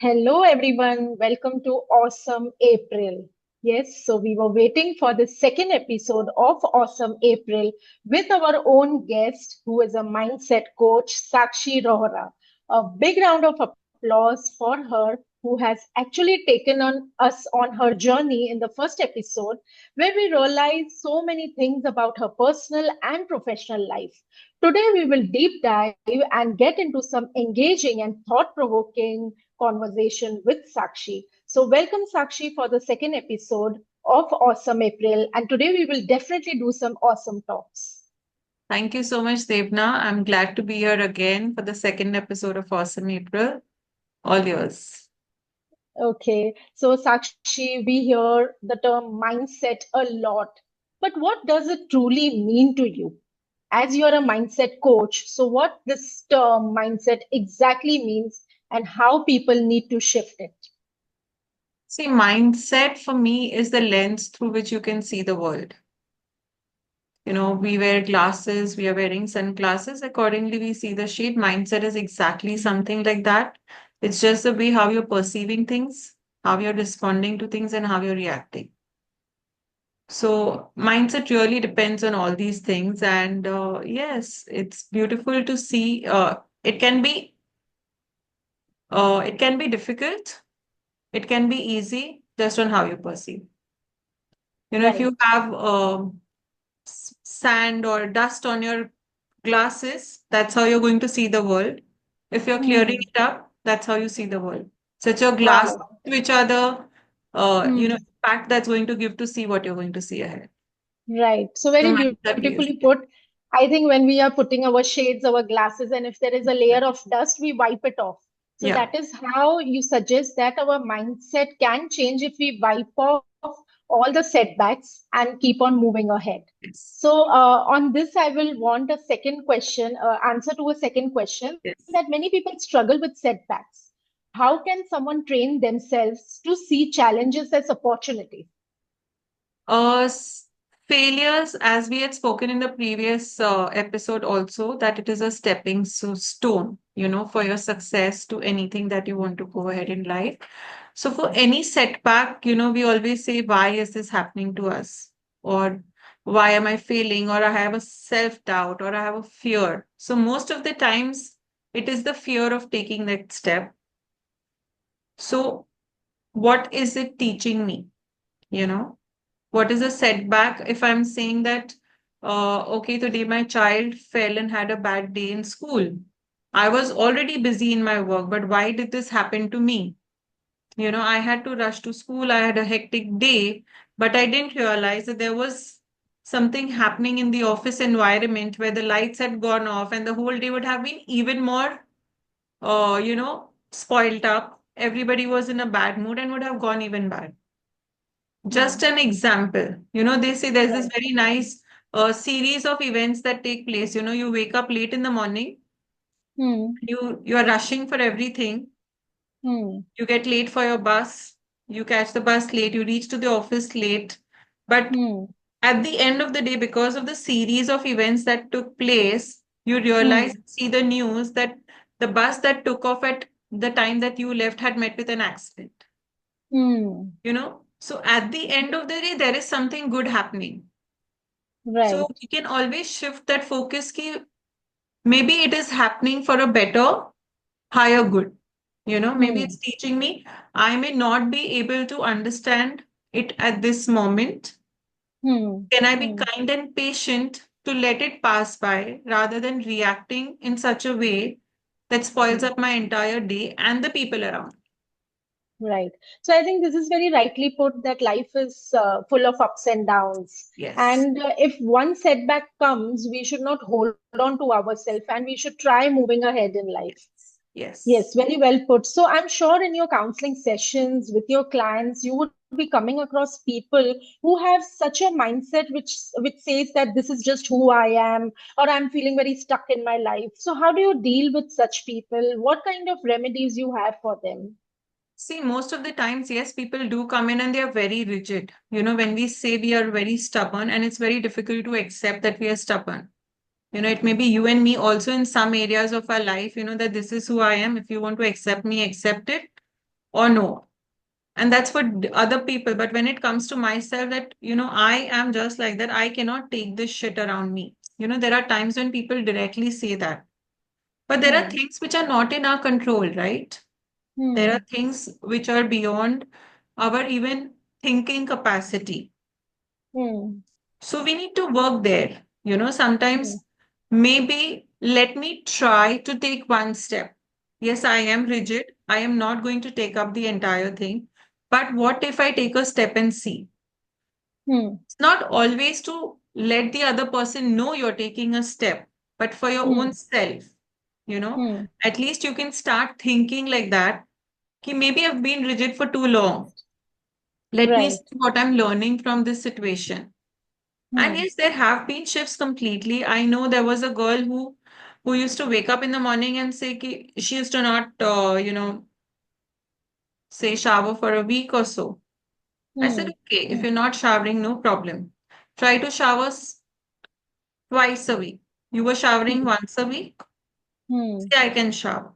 Hello, everyone. Welcome to Awesome April. Yes, so we were waiting for the second episode of Awesome April with our own guest, who is a mindset coach, Sakshi Rohra. A big round of applause for her, who has actually taken on us on her journey in the first episode, where we realized so many things about her personal and professional life. Today, we will deep dive and get into some engaging and thought provoking conversation with Sakshi. So, welcome, Sakshi, for the second episode of Awesome April. And today we will definitely do some awesome talks. Thank you so much, Devna. I'm glad to be here again for the second episode of Awesome April. All yours. Okay, so Sakshi, we hear the term mindset a lot. But what does it truly mean to you? As you're a mindset coach, so what this term mindset exactly means and how people need to shift it? See, mindset for me is the lens through which you can see the world. We wear glasses, we are wearing sunglasses. Accordingly, we see the shade. Mindset is exactly something like that. It's just the way how you're perceiving things, how you're responding to things, and how you're reacting. So mindset really depends on all these things. And yes, it's beautiful to see. It can be difficult. It can be easy just on how you perceive. If you Right. have sand or dust on your glasses, that's how you're going to see the world. If you're clearing Hmm. it up, that's how you see the world. So it's your glasses, Wow. which are the Hmm. impact that's going to give to see what you're going to see ahead. Right. So So very mindset beautifully plays. put. I think when we are putting our shades, our glasses, and if there is a layer of dust, we wipe it off. So Yeah. that is how you suggest that our mindset can change if we wipe off all the setbacks and keep on moving ahead. Yes. So on this, I will want a second question, answer to a second question that Yes. many people struggle with setbacks. How can someone train themselves to see challenges as opportunities? Failures, as we had spoken in the previous episode, also that it is a stepping stone, for your success to anything that you want to go ahead in life. So, for any setback, we always say, why is this happening to us? Or why am I failing? Or I have a self doubt or I have a fear. So, most of the times, it is the fear of taking that step. So, what is it teaching me? You know? What is a setback if I'm saying that, okay, today my child fell and had a bad day in school? I was already busy in my work, but why did this happen to me? I had to rush to school, I had a hectic day, but I didn't realize that there was something happening in the office environment where the lights had gone off and the whole day would have been even more, spoiled up. Everybody was in a bad mood and would have gone even bad. Just Hmm. an example, they say there's this Right. very nice series of events that take place. You wake up late in the morning, Hmm. you are rushing for everything, Hmm. you get late for your bus, you catch the bus late, you reach to the office late. But Hmm. at the end of the day, because of the series of events that took place, you realize, Hmm. see the news that the bus that took off at the time that you left had met with an accident. Hmm. So at the end of the day, there is something good happening. So Right. we can always shift that focus ki maybe it is happening for a better, higher good. Maybe Hmm. it's teaching me I may not be able to understand it at this moment. Hmm. Can I be Hmm. kind and patient to let it pass by rather than reacting in such a way that spoils Hmm. up my entire day and the people around? Right. So I think this is very rightly put that life is full of ups and downs. Yes. And if one setback comes, we should not hold on to ourselves and we should try moving ahead in life. Yes. Yes, Yes. very well put. So I'm sure in your counseling sessions with your clients, you would be coming across people who have such a mindset which says that this is just who I am, or I'm feeling very stuck in my life. So how do you deal with such people? What kind of remedies you have for them? See, most of the times, yes, people do come in and they are very rigid. When we say we are very stubborn, and it's very difficult to accept that we are stubborn. It may be you and me also in some areas of our life, that this is who I am. If you want to accept me, accept it. or no. And that's for other people. But when it comes to myself, that, I am just like that. I cannot take this shit around me. There are times when people directly say that. But there are Hmm. things which are not in our control, right? There are Hmm. things which are beyond our even thinking capacity. Hmm. So we need to work there. Hmm. Sometimes maybe let me try to take one step. Yes, I am rigid. I am not going to take up the entire thing. But what if I take a step and see? Hmm. It's not always to let the other person know you're taking a step, but for your Hmm. own self, you know, Hmm. at least you can start thinking like that. Ki maybe I've been rigid for too long. Let me see Right. what I'm learning from this situation. And Hmm. yes, there have been shifts completely. I know there was a girl who used to wake up in the morning and say ki she used to not, say shower for a week or so. I said, Hmm. okay, if Hmm. you're not showering, no problem. Try to shower twice a week. You were showering Hmm. once a week. Hmm. Say I can shower.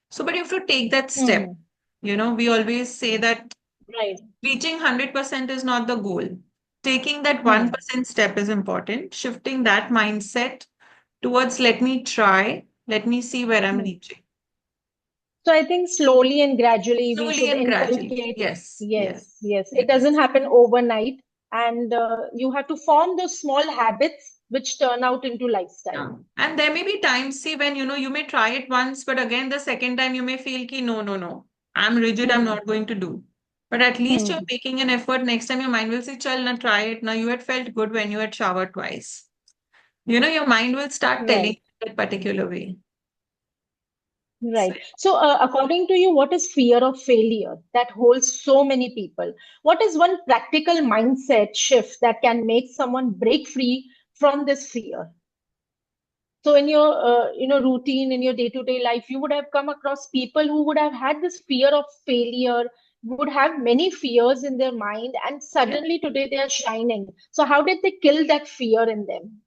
So, but you have to take that step. Hmm. We always say that Right. reaching 100% is not the goal. Taking that Hmm. 1% step is important. Shifting that mindset towards let me try, let me see where I'm Hmm. reaching. So I think slowly and gradually we Slowly should and gradually. inculcate. Yes, yes, Yes, yes. It yes. doesn't happen overnight, and you have to form those small habits which turn out into lifestyle. Yeah. And there may be times, see, when you may try it once, but again, the second time you may feel ki no, no, no. I'm rigid, I'm Hmm. not going to do. But at least you're Hmm. making an effort. Next time your mind will say, Chal, na try it. Now you had felt good when you had showered twice. Your mind will start telling Right. you that particular way. So Right. So, according to you, what is fear of failure that holds so many people? What is one practical mindset shift that can make someone break free from this fear? So, in your routine, in your day-to-day life, you would have come across people who would have had this fear of failure, would have many fears in their mind, and yeah. suddenly today they are shining. So, how did they kill that fear in them?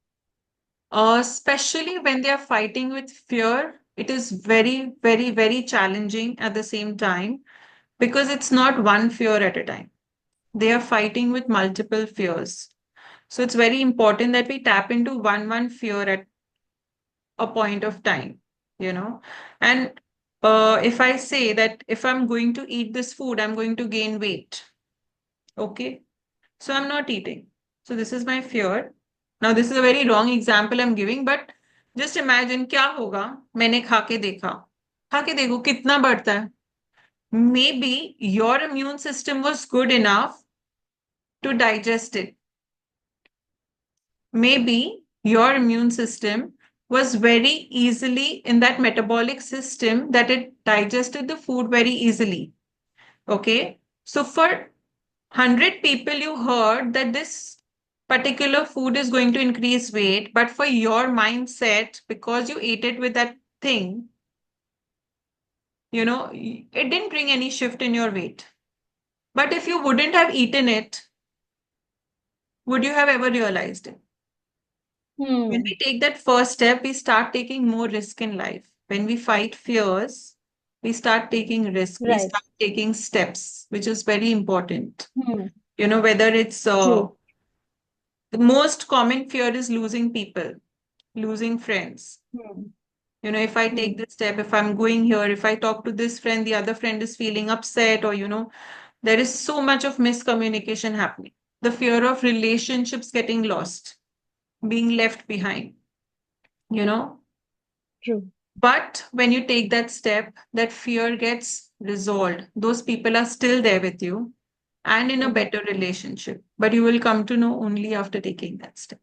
Especially when they are fighting with fear, it is very, very, very challenging at the same time because it's not one fear at a time. They are fighting with multiple fears. So it's very important that we tap into one fear at a point of time, you know. And if I say that if I'm going to eat this food, I'm going to gain weight. Okay. So I'm not eating. So this is my fear. Now this is a very wrong example I'm giving, but just imagine क्या होगा मैंने खा के देखो कितना बढ़ता है. Maybe your immune system was good enough to digest it. Maybe your immune system was very easily in that metabolic system that it digested the food very easily. Okay. So for 100 people, you heard that this particular food is going to increase weight, but for your mindset, because you ate it with that thing, it didn't bring any shift in your weight. But if you wouldn't have eaten it, would you have ever realized it? When Hmm. we take that first step, we start taking more risk in life. When we fight fears, we start taking risk. We Right. start taking steps, which is very important. Hmm. Whether it's True. the most common fear is losing people, losing friends. Hmm. If I take Hmm. this step, if I'm going here, if I talk to this friend, the other friend is feeling upset, or, there is so much of miscommunication happening. The fear of relationships getting lost, being left behind, you know. True. But when you take that step, that fear gets resolved. Those people are still there with you and in a Hmm. better relationship. But you will come to know only after taking that step.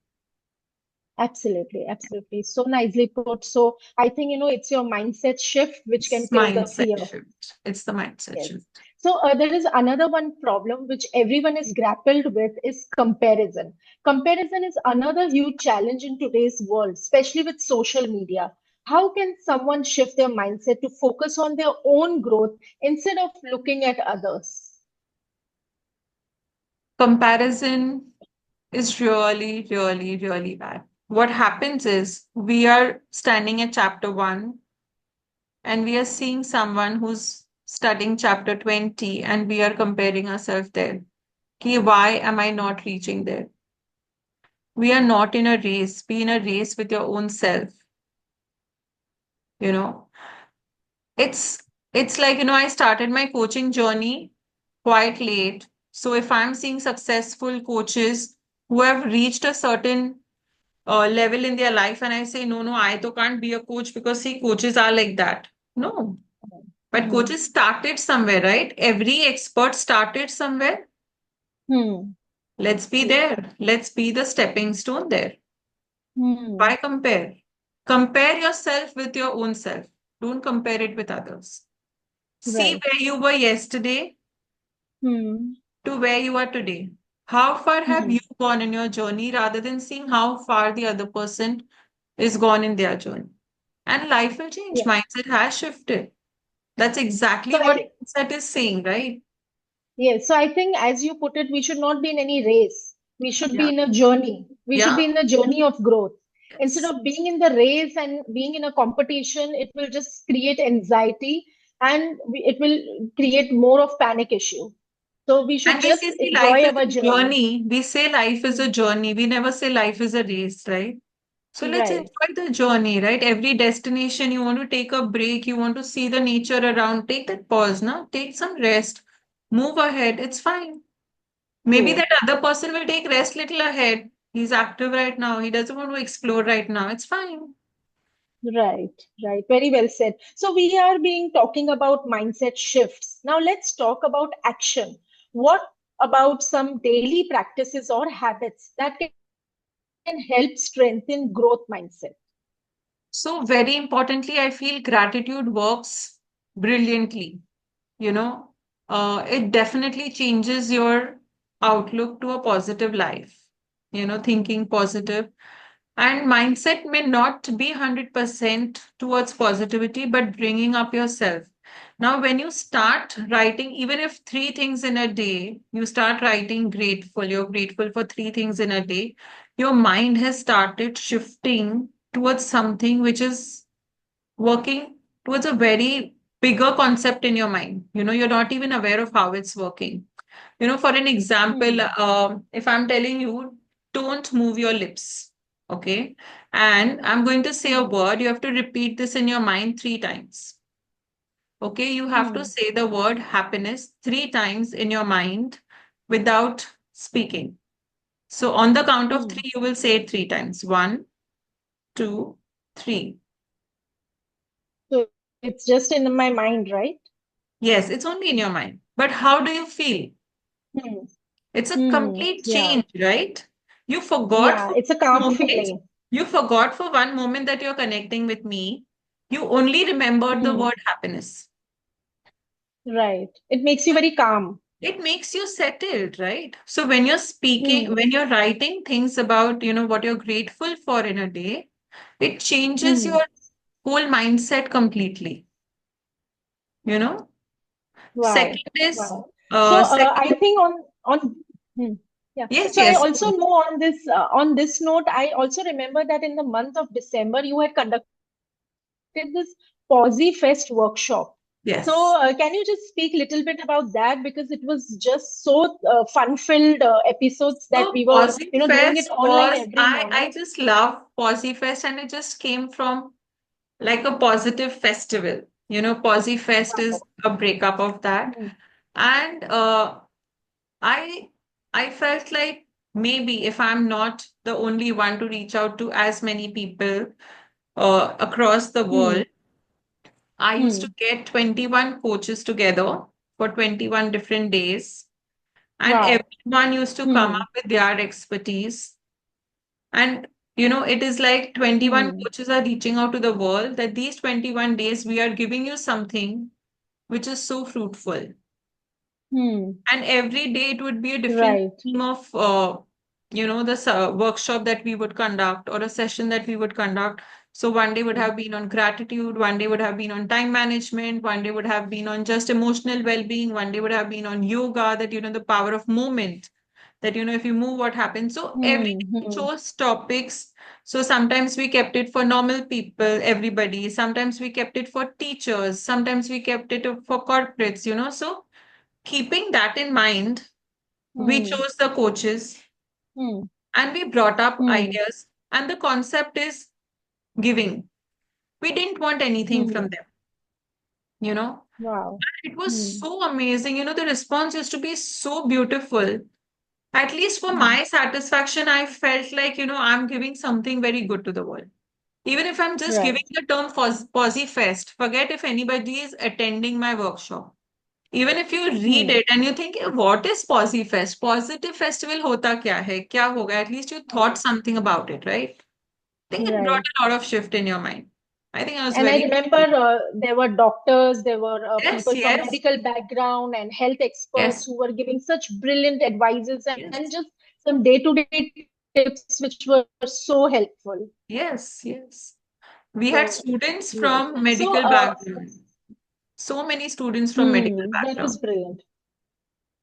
Absolutely, absolutely. So nicely put. So I think, it's your mindset shift which can It's kill the mindset fear. shift. It's the mindset Yes. shift. So there is another one problem which everyone is grappled with is comparison. Comparison is another huge challenge in today's world, especially with social media. How can someone shift their mindset to focus on their own growth instead of looking at others? Comparison is really, really, really bad. What happens is we are standing at chapter one and we are seeing someone who's studying chapter 20 and we are comparing ourselves there. Ki, why am I not reaching there? We are not in a race. Be in a race with your own self. You know, it's it's like, I started my coaching journey quite late. So if I'm seeing successful coaches who have reached a certain level in their life, and I say, no, no, I to can't be a coach because see, coaches are like that. No, but Hmm. coaches started somewhere, right? Every expert started somewhere. Hmm. Let's be True. there. Let's be the stepping stone there. Hmm. Why compare? Compare yourself with your own self. Don't compare it with others. See Right. where you were yesterday Hmm. to where you are today. How far have Hmm. you gone in your journey rather than seeing how far the other person is gone in their journey? And life will change. Yeah. Mindset has shifted. That's exactly So I what think, mindset is saying, right? yes. So I think, as you put it, we should not be in any race. We should be Yeah. in a journey. We should Yeah. be in a journey of growth. Instead Yes. of being in the race and being in a competition, it will just create anxiety and it will create more of panic issue. So we should And we just say, see, life enjoy is our a journey. journey. We say life is Hmm. a journey. We never say life is a race, right? So let's Right. enjoy the journey, right? Every destination, you want to take a break, you want to see the nature around, take that pause, now take some rest, move ahead. It's fine. Maybe True. that other person will take rest little ahead. He's active right now. He doesn't want to explore right now. It's fine. Right, right. Very well said. So we are being talking about mindset shifts. Now let's talk about action. What about some daily practices or habits that can help strengthen growth mindset? So, very importantly, I feel gratitude works brilliantly. You know, it definitely changes your outlook to a positive life, thinking positive. And mindset may not be 100% towards positivity, but bringing up yourself. Now, when you start writing, even if three things in a day, you start writing grateful, you're grateful for three things in a day, your mind has started shifting towards something which is working towards a very bigger concept in your mind. You're not even aware of how it's working. For an example, Hmm, if I'm telling you, don't move your lips, okay? And I'm going to say a hmm, word, you have to repeat this in your mind three times, okay? You have to hmm, say the word happiness three times in your mind without speaking. So on the count of hmm. three, you will say it three times. One, two, three. So it's just in my mind, right? Yes, it's only in your mind. But how do you feel? Hmm, It's a hmm. complete Yeah, change, right? You forgot yeah. for It's a one calm moment. feeling. You forgot for one moment that you're connecting with me. You only remembered the Hmm, word happiness. right. It makes you very calm. It makes you settled, right? So when you're speaking, Hmm, when you're writing things about, what you're grateful for in a day, it changes hmm. your whole mindset completely, you know? Second Wow, is, wow. So I second, think on hmm, yeah. yes, So I yes. also know on this note, I also remember that in the month of December you had conducted this Posy Fest workshop. So Yes. can you just speak a little bit about that because it was just so fun-filled episodes that we So were, Posy doing it Fest online was every I morning. just love Posy Fest and it just came from like a positive festival. Posy Fest is Wow. a breakup of that. Hmm, And I I felt like maybe if I'm not the only one to reach out to as many people across the hmm, world, I used to hmm. get 21 coaches together for 21 different days. And Wow. everyone used to come Hmm, up with their expertise. And it is like 21 hmm, coaches are reaching out to the world that these 21 days we are giving you something which is so fruitful. hmm. And every day it would be a different Right. theme of, the workshop that we would conduct or a session that we would conduct. So one day would Hmm, have been on gratitude, one day would have been on time management, one day would have been on just emotional well-being, one day would have been on yoga, that, the power of movement, that, if you move, what happens. So every hmm, day we hmm. chose topics So sometimes we kept it for normal people, everybody. Sometimes we kept it for teachers. Sometimes we kept it for corporates, So keeping that in mind, we Hmm. chose the coaches Hmm. and we brought up Hmm. ideas. And the concept is giving. We didn't want anything from Hmm. them, you know. Wow. It was Hmm. so amazing. The response used to be so beautiful. At least for Hmm. my satisfaction, I felt like, I'm giving something very good to the world. Even if I'm just giving Right. the term Posy Fest, forget if anybody is attending my workshop. Even if you read Hmm. it and you think, what is Posy Fest? Positive Festival hota kya hai? Kya hoga? At least you thought Hmm. something about it, right? I think it brought Right. a lot of shift in your mind. I think I was And I very, remember there were doctors, there were yes, people from yes, medical background and health experts yes, who were giving such brilliant advices and just yes, some day-to-day tips which were so helpful. yes, yes. We So, had students yes. from So, medical background. So many students from medical that was background. brilliant.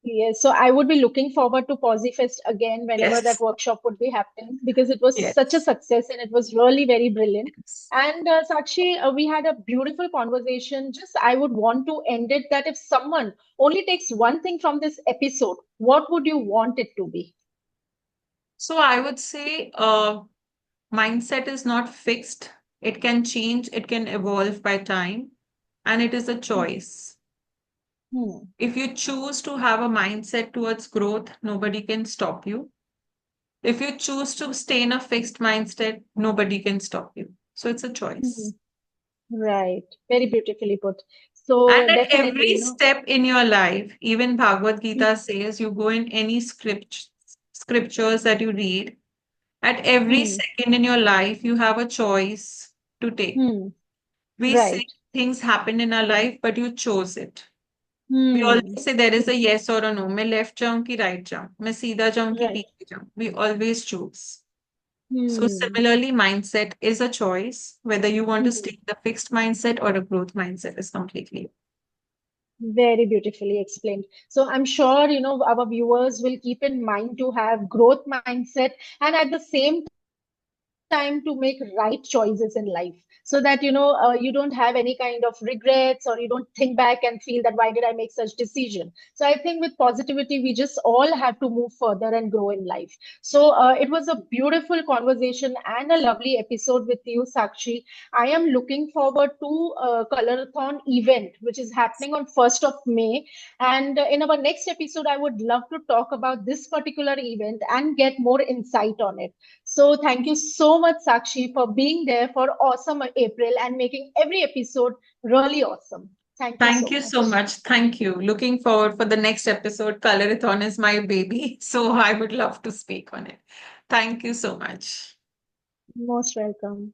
Yes, so I would be looking forward to Posifest again whenever that Yes, workshop would be happening because it was such a yes, success and it was really very brilliant. yes. And Sakshi, we had a beautiful conversation. Just I would want to end it that if someone only takes one thing from this episode, what would you want it to be? So I would say mindset is not fixed. It can change, it can evolve by time, and it is a Hmm. choice. Hmm. If you choose to have a mindset towards growth, nobody can stop you. If you choose to stay in a fixed mindset, nobody can stop you. So it's a Hmm. choice. Right. Very beautifully put. And So at definitely, every step in your life, even Bhagavad Gita hmm, says you go in any scriptures that you read, at every hmm, second in your life, you have a choice to take. hmm, We say right. things happen in our life, but you chose it. We always Hmm, say there is a yes or a no. मैं left जाऊं कि right जाऊं, मैं सीधा जाऊं कि right. पीछे जाऊं. We always choose. So Hmm, similarly, mindset is a choice. Whether you want to stay hmm. in the fixed mindset or a growth mindset is completely. Very beautifully explained. So I'm sure, our viewers will keep in mind to have growth mindset and at the same time to make right choices in life so that, you don't have any kind of regrets or you don't think back and feel that why did I make such decision. So I think with positivity, we just all have to move further and grow in life. So it was a beautiful conversation and a lovely episode with you, Sakshi. I am looking forward to Colorathon event, which is happening on 1st of May. And in our next episode, I would love to talk about this particular event and get more insight on it. So thank you so much, Sakshi, for being there for awesome April and making every episode really awesome. Thank you Thank so you so much. much. Thank you. Looking forward for the next episode. Colorathon is my baby, so I would love to speak on it. Thank you so much. Most welcome.